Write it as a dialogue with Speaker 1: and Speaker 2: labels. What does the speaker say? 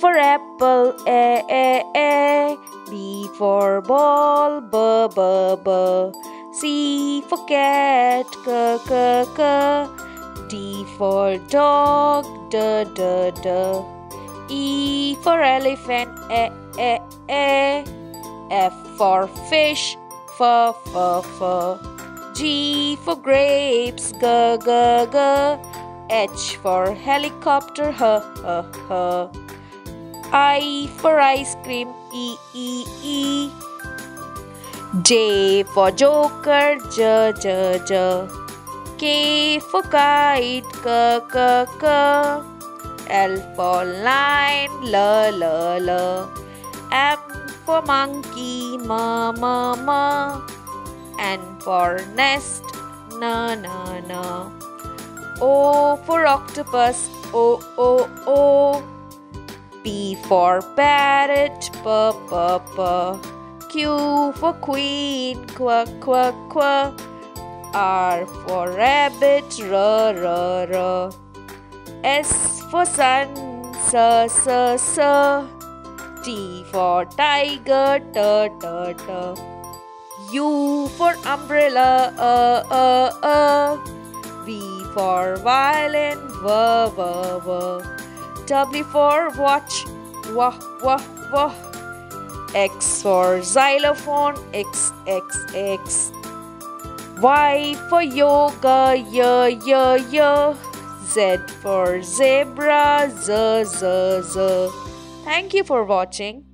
Speaker 1: for apple, A, A, A. B for ball, B, B, B. C for cat, K, K, K. D for dog, D, D, D. E for elephant, A, A, A. F for fish, F, F, F. G for grapes, G, G, G. H for helicopter, H, H, H. I for ice cream, E, E, E. J for joker, J, J, J. K for kite, K, K, K. L for lion, L, L, L. M for monkey, M, M, M. N for nest, N, N, N. O for octopus, O, O, O. P for parrot, P, P, P. Q for queen, Q, Q, Q. R for rabbit, R, R, R. S for sun, S, S, S. T for tiger, T, T, T. U for umbrella, V for violin, V, V, V. W for watch, W, W, W. X for xylophone, X, X, X. Y for yoga, Y, Y, Y. Z for zebra, Z, Z, Z. Thank you for watching.